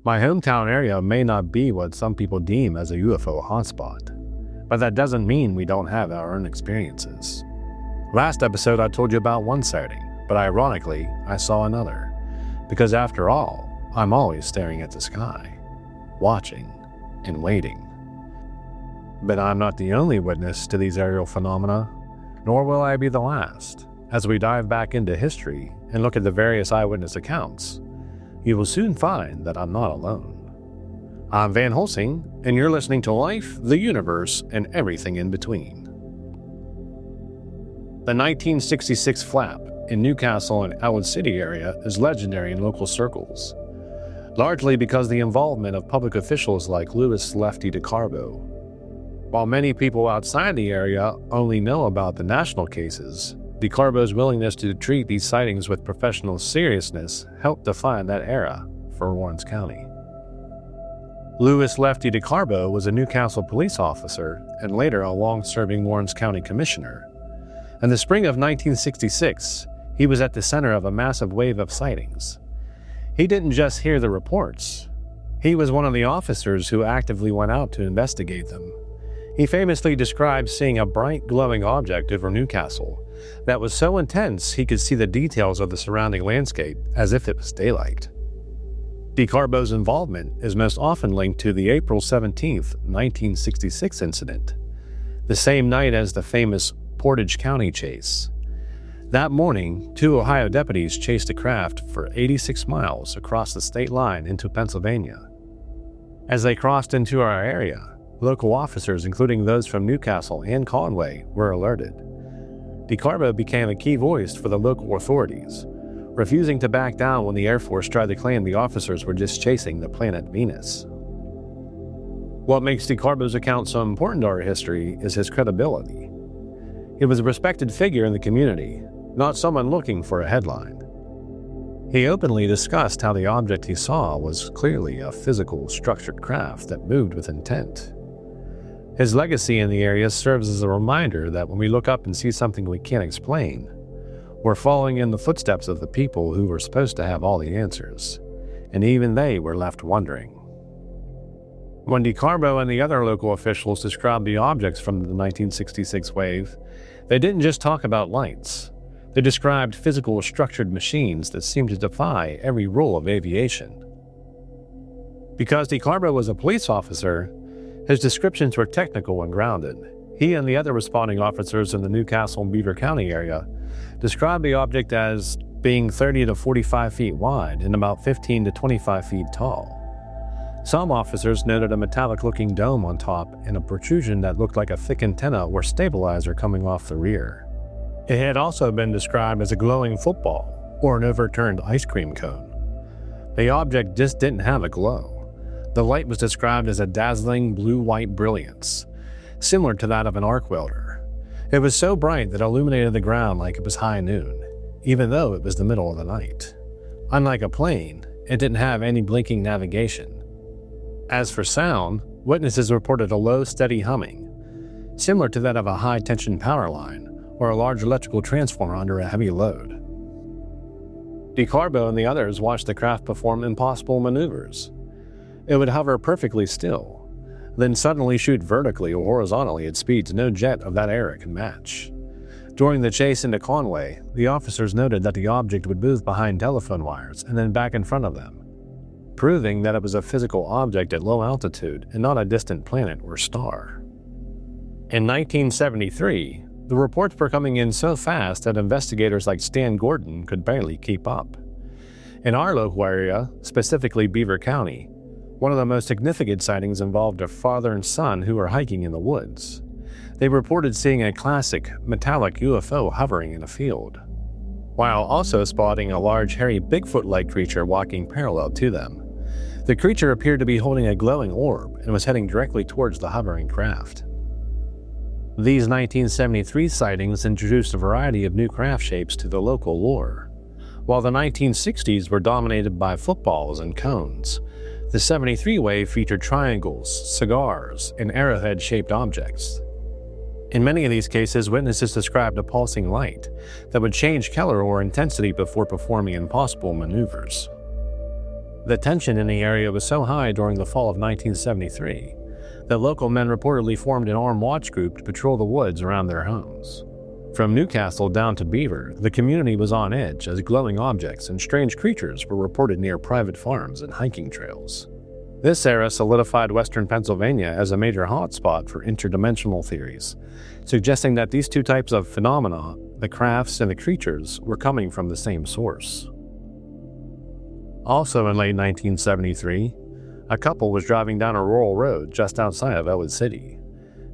My hometown area may not be what some people deem as a UFO hotspot, but that doesn't mean we don't have our own experiences. Last episode I told you about one sighting, but ironically, I saw another. Because after all, I'm always staring at the sky, watching and waiting. But I'm not the only witness to these aerial phenomena, nor will I be the last. As we dive back into history and look at the various eyewitness accounts, you will soon find that I'm not alone. I'm Van Holsing, and you're listening to Life, the Universe, and Everything in Between. The 1966 flap in Newcastle and Ellwood City area is legendary in local circles, largely because of the involvement of public officials like Louis Lefty DeCarbo. While many people outside the area only know about the national cases, DeCarbo's willingness to treat these sightings with professional seriousness helped define that era for Lawrence County. Louis Lefty DeCarbo was a Newcastle police officer and later a long-serving Lawrence County commissioner. In the spring of 1966, he was at the center of a massive wave of sightings. He didn't just hear the reports. He was one of the officers who actively went out to investigate them. He famously described seeing a bright, glowing object over Newcastle that was so intense he could see the details of the surrounding landscape as if it was daylight. DeCarbo's involvement is most often linked to the April 17, 1966 incident, the same night as the famous Portage County chase. That morning, 2 Ohio deputies chased a craft for 86 miles across the state line into Pennsylvania. As they crossed into our area, local officers, including those from Newcastle and Conway, were alerted. DeCarbo became a key voice for the local authorities, refusing to back down when the Air Force tried to claim the officers were just chasing the planet Venus. What makes DeCarbo's account so important to our history is his credibility. He was a respected figure in the community, not someone looking for a headline. He openly discussed how the object he saw was clearly a physical, structured craft that moved with intent. His legacy in the area serves as a reminder that when we look up and see something we can't explain, we're following in the footsteps of the people who were supposed to have all the answers, and even they were left wondering. When DeCarbo and the other local officials described the objects from the 1966 wave, they didn't just talk about lights. They described physical, structured machines that seemed to defy every rule of aviation. Because DeCarbo was a police officer, his descriptions were technical and grounded. He and the other responding officers in the Newcastle and Beaver County area described the object as being 30 to 45 feet wide and about 15 to 25 feet tall. Some officers noted a metallic-looking dome on top and a protrusion that looked like a thick antenna or stabilizer coming off the rear. It had also been described as a glowing football or an overturned ice cream cone. The object just didn't have a glow. The light was described as a dazzling blue-white brilliance, similar to that of an arc welder. It was so bright that it illuminated the ground like it was high noon, even though it was the middle of the night. Unlike a plane, it didn't have any blinking navigation. As for sound, witnesses reported a low, steady humming, similar to that of a high-tension power line or a large electrical transformer under a heavy load. DeCarbo and the others watched the craft perform impossible maneuvers. It would hover perfectly still, then suddenly shoot vertically or horizontally at speeds no jet of that era can match. During the chase into Conway, the officers noted that the object would move behind telephone wires and then back in front of them, proving that it was a physical object at low altitude and not a distant planet or star. In 1973, the reports were coming in so fast that investigators like Stan Gordon could barely keep up. In our local area, specifically Beaver County, one of the most significant sightings involved a father and son who were hiking in the woods. They reported seeing a classic, metallic UFO hovering in a field, while also spotting a large, hairy Bigfoot-like creature walking parallel to them. The creature appeared to be holding a glowing orb and was heading directly towards the hovering craft. These 1973 sightings introduced a variety of new craft shapes to the local lore. While the 1960s were dominated by footballs and cones, the 73 wave featured triangles, cigars, and arrowhead-shaped objects. In many of these cases, witnesses described a pulsing light that would change color or intensity before performing impossible maneuvers. The tension in the area was so high during the fall of 1973 that local men reportedly formed an armed watch group to patrol the woods around their homes. From Newcastle down to Beaver, the community was on edge as glowing objects and strange creatures were reported near private farms and hiking trails. This era solidified western Pennsylvania as a major hotspot for interdimensional theories, suggesting that these two types of phenomena, the crafts and the creatures, were coming from the same source. Also in late 1973, a couple was driving down a rural road just outside of Ellwood City.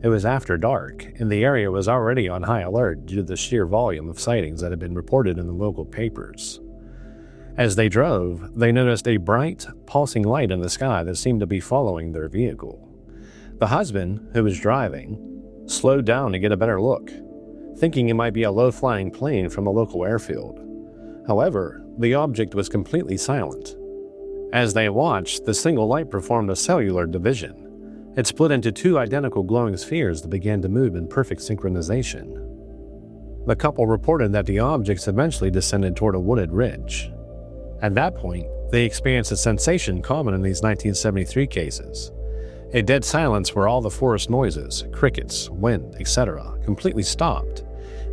It was after dark, and the area was already on high alert due to the sheer volume of sightings that had been reported in the local papers. As they drove, they noticed a bright, pulsing light in the sky that seemed to be following their vehicle. The husband, who was driving, slowed down to get a better look, thinking it might be a low-flying plane from a local airfield. However, the object was completely silent. As they watched, the single light performed a cellular division. It split into two identical glowing spheres that began to move in perfect synchronization. The couple reported that the objects eventually descended toward a wooded ridge. At that point, they experienced a sensation common in these 1973 cases. A dead silence where all the forest noises, crickets, wind, etc., completely stopped,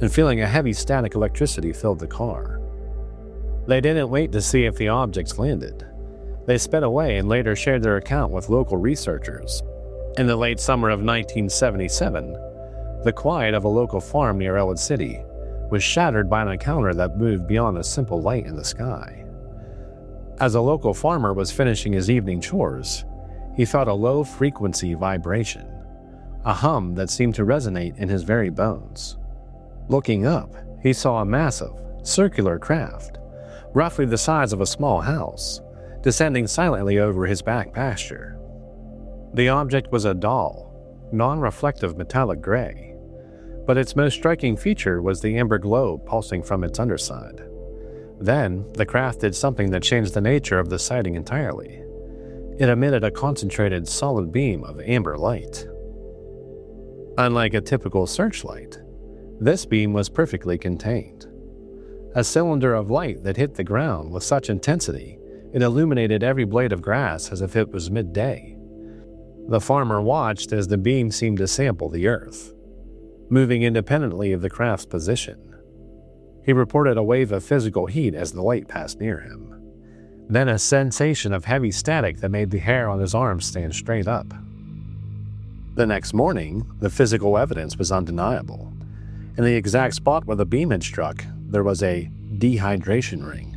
and feeling a heavy static electricity filled the car. They didn't wait to see if the objects landed. They sped away and later shared their account with local researchers. In the late summer of 1977, the quiet of a local farm near Ellwood City was shattered by an encounter that moved beyond a simple light in the sky. As a local farmer was finishing his evening chores, he felt a low-frequency vibration, a hum that seemed to resonate in his very bones. Looking up, he saw a massive, circular craft, roughly the size of a small house, descending silently over his back pasture. The object was a dull, non-reflective metallic gray, but its most striking feature was the amber glow pulsing from its underside. Then, the craft did something that changed the nature of the sighting entirely. It emitted a concentrated, solid beam of amber light. Unlike a typical searchlight, this beam was perfectly contained. A cylinder of light that hit the ground with such intensity, it illuminated every blade of grass as if it was midday. The farmer watched as the beam seemed to sample the earth, moving independently of the craft's position. He reported a wave of physical heat as the light passed near him, then a sensation of heavy static that made the hair on his arms stand straight up. The next morning, the physical evidence was undeniable. In the exact spot where the beam had struck, there was a dehydration ring.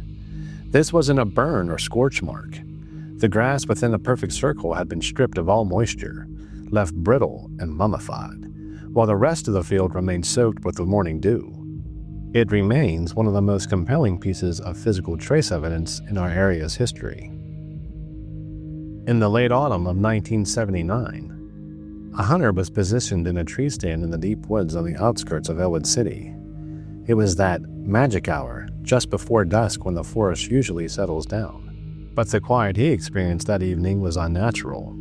This wasn't a burn or scorch mark. The grass within the perfect circle had been stripped of all moisture, left brittle and mummified, while the rest of the field remained soaked with the morning dew. It remains one of the most compelling pieces of physical trace evidence in our area's history. In the late autumn of 1979, a hunter was positioned in a tree stand in the deep woods on the outskirts of Ellwood City. It was that magic hour, just before dusk when the forest usually settles down. But the quiet he experienced that evening was unnatural.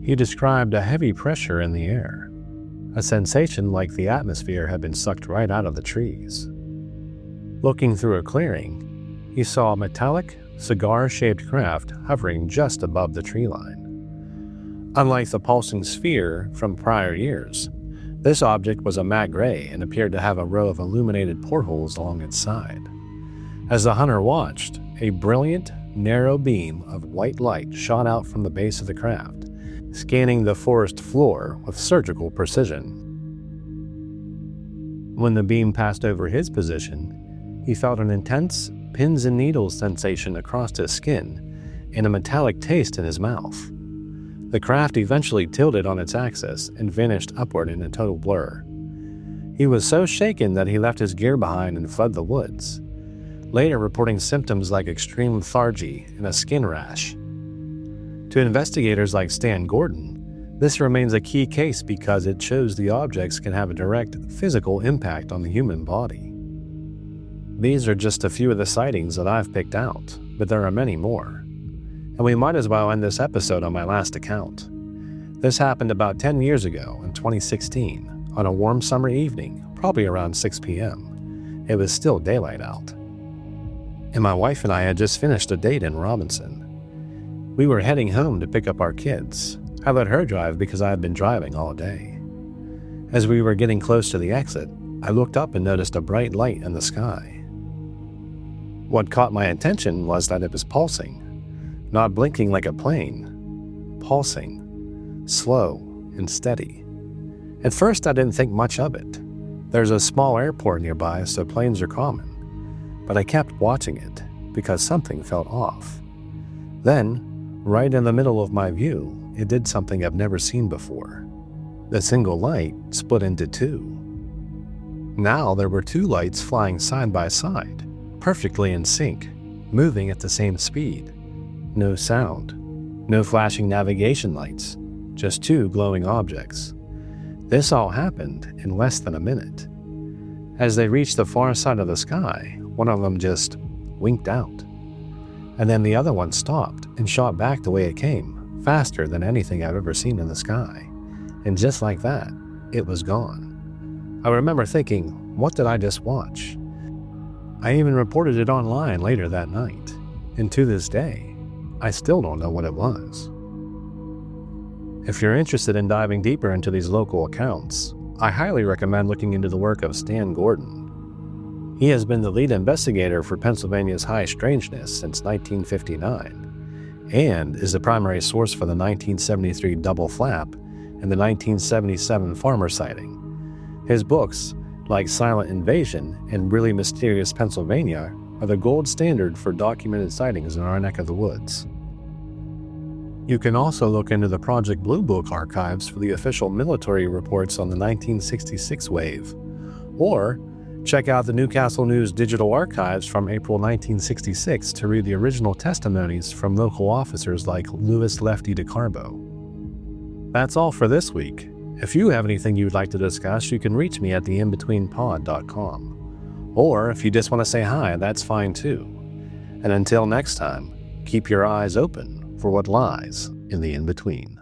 He described a heavy pressure in the air, a sensation like the atmosphere had been sucked right out of the trees. Looking through a clearing, he saw a metallic, cigar-shaped craft hovering just above the tree line. Unlike the pulsing sphere from prior years, this object was a matte gray and appeared to have a row of illuminated portholes along its side. As the hunter watched, a brilliant, narrow beam of white light shot out from the base of the craft, scanning the forest floor with surgical precision. When the beam passed over his position, he felt an intense pins and needles sensation across his skin and a metallic taste in his mouth. The craft eventually tilted on its axis and vanished upward in a total blur. He was so shaken that he left his gear behind and fled the woods, later reporting symptoms like extreme lethargy and a skin rash. To investigators like Stan Gordon, this remains a key case because it shows the objects can have a direct physical impact on the human body. These are just a few of the sightings that I've picked out, but there are many more. And we might as well end this episode on my last account. This happened about 10 years ago in 2016, on a warm summer evening, probably around 6 p.m. It was still daylight out. And my wife and I had just finished a date in Robinson. We were heading home to pick up our kids. I let her drive because I had been driving all day. As we were getting close to the exit, I looked up and noticed a bright light in the sky. What caught my attention was that it was pulsing, not blinking like a plane, pulsing, slow and steady. At first, I didn't think much of it. There's a small airport nearby, so planes are common. But I kept watching it because something felt off. Then, right in the middle of my view, it did something I've never seen before. The single light split into two. Now there were two lights flying side by side, perfectly in sync, moving at the same speed. No sound, no flashing navigation lights, just two glowing objects. This all happened in less than a minute. As they reached the far side of the sky, one of them just winked out. And then the other one stopped and shot back the way it came, faster than anything I've ever seen in the sky. And just like that, it was gone. I remember thinking, what did I just watch? I even reported it online later that night. And to this day, I still don't know what it was. If you're interested in diving deeper into these local accounts, I highly recommend looking into the work of Stan Gordon. He has been the lead investigator for Pennsylvania's high strangeness since 1959, and is the primary source for the 1973 double flap and the 1977 farmer sighting. His books, like Silent Invasion and Really Mysterious Pennsylvania, are the gold standard for documented sightings in our neck of the woods. You can also look into the Project Blue Book archives for the official military reports on the 1966 wave, or check out the Newcastle News digital archives from April 1966 to read the original testimonies from local officers like Louis Lefty DeCarbo. That's all for this week. If you have anything you'd like to discuss, you can reach me at theinbetweenpod.com. Or if you just want to say hi, that's fine too. And until next time, keep your eyes open for what lies in the in-between.